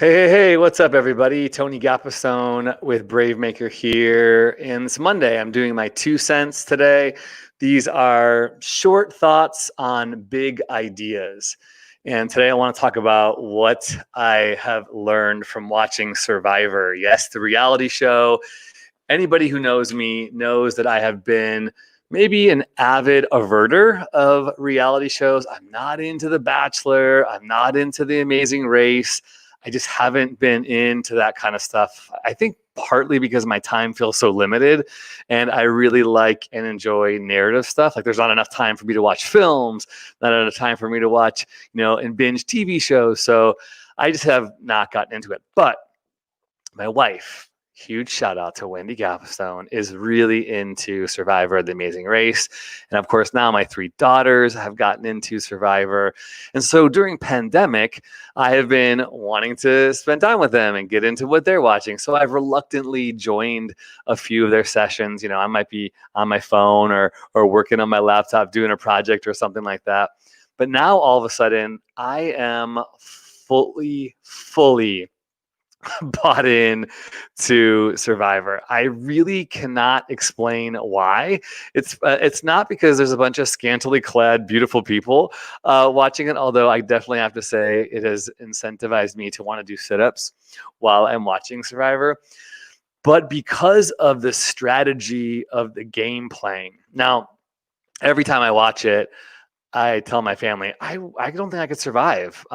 Hey, what's up, everybody? Tony Gapastone with BraveMaker here. And it's Monday. I'm doing my 2 cents today. These are short thoughts on big ideas. And today I want to talk about what I have learned from watching Survivor. Yes, the reality show. Anybody who knows me knows that I have been maybe an avid averter of reality shows. I'm not into The Bachelor. I'm not into The Amazing Race. I just haven't been into that kind of stuff. I think partly because my time feels so limited and I really like and enjoy narrative stuff. Like there's not enough time for me to watch films, not enough time for me to watch, and binge TV shows. So I just have not gotten into it. But my wife, huge shout out to Wendy Gapastone, is really into Survivor, The Amazing Race. And of course, now my 3 daughters have gotten into Survivor. And so during pandemic, I have been wanting to spend time with them and get into what they're watching. So I've reluctantly joined a few of their sessions. I might be on my phone or working on my laptop doing a project or something like that. But now all of a sudden, I am fully bought in to Survivor. I really cannot explain why. It's not because there's a bunch of scantily clad, beautiful people watching it, although I definitely have to say it has incentivized me to want to do sit-ups while I'm watching Survivor, but because of the strategy of the game playing. Now, every time I watch it, I tell my family, I don't think I could survive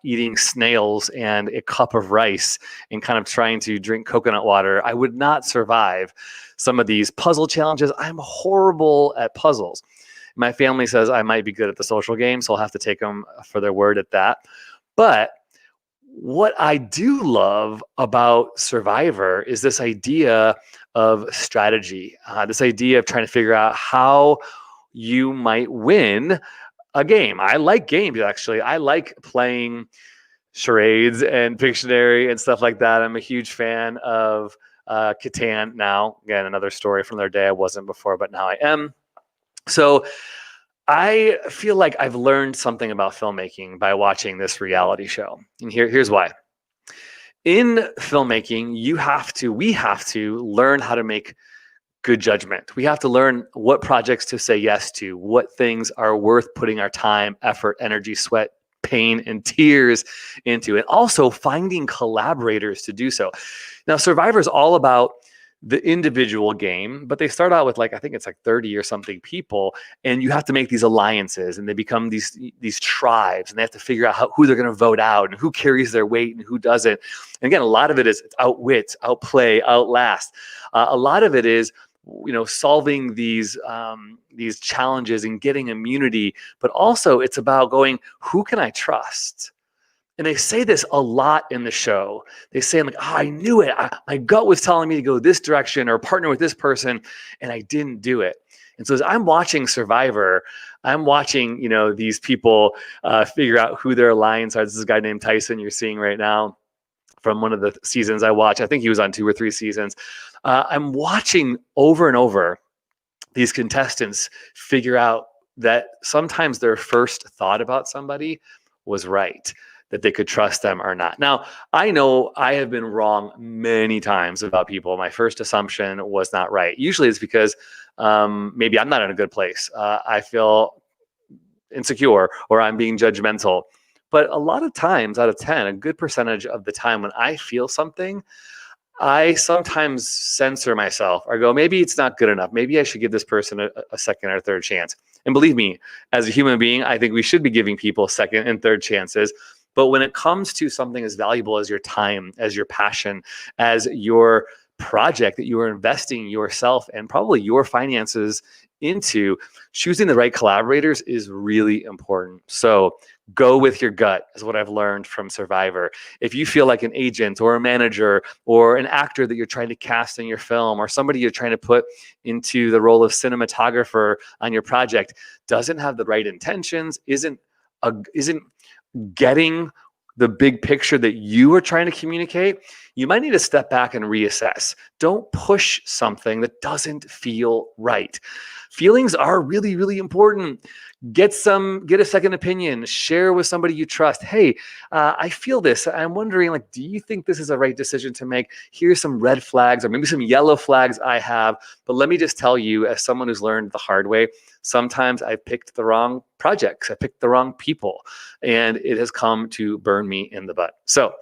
eating snails and a cup of rice and kind of trying to drink coconut water. I would not survive some of these puzzle challenges. I'm horrible at puzzles. My family says I might be good at the social game, so I'll have to take them for their word at that. But what I do love about Survivor is this idea of strategy, this idea of trying to figure out how you might win a game. I like games, actually. I like playing charades and Pictionary and stuff like that. I'm a huge fan of Catan now. Again, another story from their day. I wasn't before, but now I am. So I feel like I've learned something about filmmaking by watching this reality show. And here's why. In filmmaking, we have to learn how to make good judgment. We have to learn what projects to say yes to, what things are worth putting our time, effort, energy, sweat, pain, and tears into, and also finding collaborators to do so. Now, Survivor is all about the individual game, but they start out with I think it's 30 or something people, and you have to make these alliances, and they become these tribes, and they have to figure out who they're going to vote out and who carries their weight and who doesn't. And again, a lot of it is outwit, outplay, outlast. A lot of it is solving these challenges and getting immunity, but also it's about going, who can I trust? And they say this a lot in the show. They say, I knew it. My gut was telling me to go this direction or partner with this person, and I didn't do it. And so as I'm watching Survivor, I'm watching, these people figure out who their alliance are. This is a guy named Tyson you're seeing right now from one of the seasons I watched. I think he was on 2 or 3 seasons. I'm watching over and over these contestants figure out that sometimes their first thought about somebody was right, that they could trust them or not. Now, I know I have been wrong many times about people. My first assumption was not right. Usually it's because maybe I'm not in a good place. I feel insecure or I'm being judgmental. But a lot of times out of 10, a good percentage of the time when I feel something, I sometimes censor myself or go, maybe it's not good enough. Maybe I should give this person a second or third chance. And believe me, as a human being, I think we should be giving people second and third chances. But when it comes to something as valuable as your time, as your passion, as your project that you are investing yourself and probably your finances into, choosing the right collaborators is really important. So Go with your gut is what I've learned from Survivor. If you feel like an agent or a manager or an actor that you're trying to cast in your film, or somebody you're trying to put into the role of cinematographer on your project doesn't have the right intentions, isn't getting the big picture that you are trying to communicate, you might need to step back and reassess. Don't push something that doesn't feel right. Feelings are really, really important. Get a second opinion, share with somebody you trust. Hey, I feel this. I'm wondering, like, do you think this is a right decision to make? Here's some red flags or maybe some yellow flags I have. But let me just tell you, as someone who's learned the hard way, sometimes I picked the wrong projects. I picked the wrong people, and it has come to burn me in the butt. So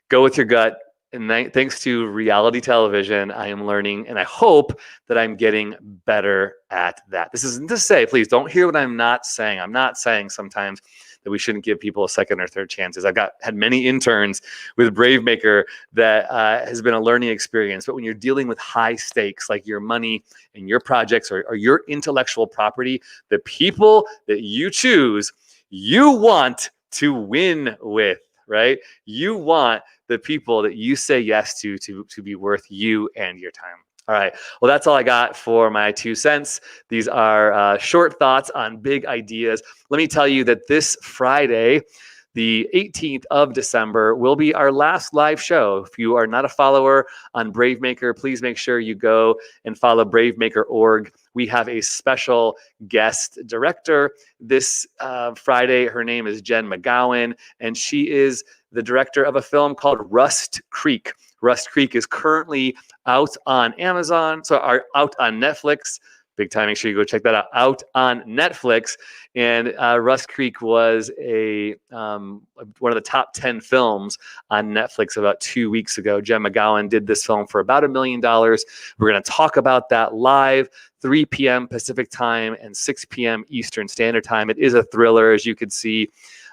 go with your gut. And thanks to reality television, I am learning, and I hope that I'm getting better at that. This isn't to say, please don't hear what I'm not saying. I'm not saying sometimes that we shouldn't give people a second or third chances. I've had many interns with BraveMaker that has been a learning experience. But when you're dealing with high stakes, like your money and your projects or your intellectual property, the people that you choose, you want to win with, right? You want the people that you say yes to be worth you and your time. All right. Well, that's all I got for my 2 cents. These are short thoughts on big ideas. Let me tell you that this Friday, the 18th of December, will be our last live show. If you are not a follower on BraveMaker, please make sure you go and follow BraveMaker.org. We have a special guest director this Friday. Her name is Jen McGowan, and she is the director of a film called Rust Creek. Rust Creek is currently out on Amazon, out on Netflix. Big time, make sure you go check that out on Netflix. And Rust Creek was one of the top 10 films on Netflix about 2 weeks ago. Jen McGowan did this film for about $1 million. We're going to talk about that live, 3 p.m. Pacific time and 6 p.m. Eastern Standard Time. It is a thriller, as you can see.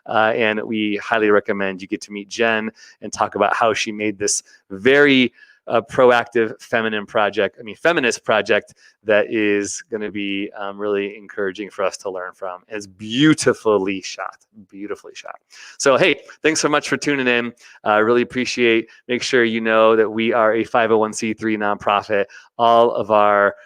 And we highly recommend you get to meet Jen and talk about how she made this very proactive feminist project that is going to be really encouraging for us to learn from. It's beautifully shot. So, hey, thanks so much for tuning in. I really appreciate. Make sure you know that we are a 501c3 nonprofit. All of our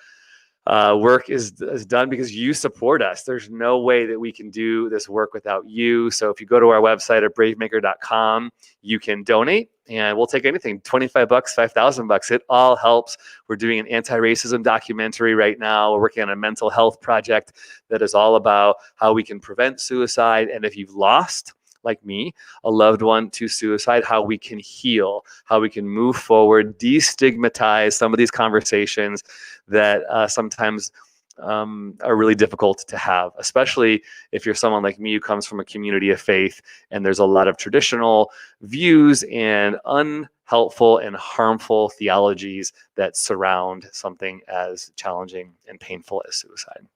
work is done because you support us. There's no way that we can do this work without you. So if you go to our website at bravemaker.com, you can donate, and we'll take anything, $25, $5,000. It all helps. We're doing an anti-racism documentary right now. We're working on a mental health project that is all about how we can prevent suicide. And if you've lost, like me, a loved one to suicide, how we can heal, how we can move forward, destigmatize some of these conversations that sometimes are really difficult to have, especially if you're someone like me who comes from a community of faith and there's a lot of traditional views and unhelpful and harmful theologies that surround something as challenging and painful as suicide.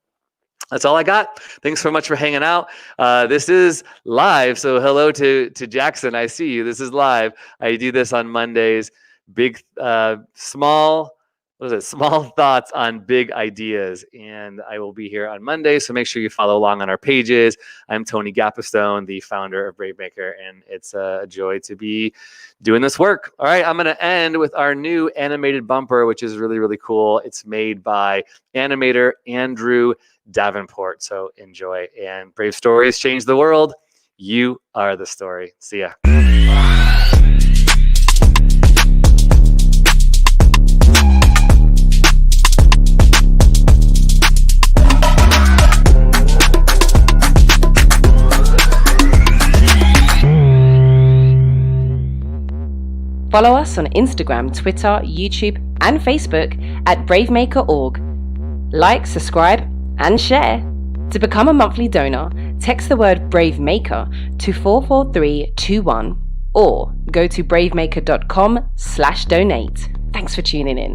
That's all I got. Thanks so much for hanging out. This is live, so hello to Jackson. I see you. This is live. I do this on Mondays. Small thoughts on big ideas, and I will be here on Monday, so make sure you follow along on our pages. I'm Tony Gapistone, the founder of BraveMaker, and it's a joy to be doing this work. All right, I'm going to end with our new animated bumper, which is really, really cool. It's made by animator Andrew Davenport, so enjoy. And Brave Stories change the world. You are the story. See ya. Follow us on Instagram, Twitter, YouTube, and Facebook at BraveMaker.org. Like, subscribe, and share. To become a monthly donor, text the word BraveMaker to 44321 or go to bravemaker.com/donate. Thanks for tuning in.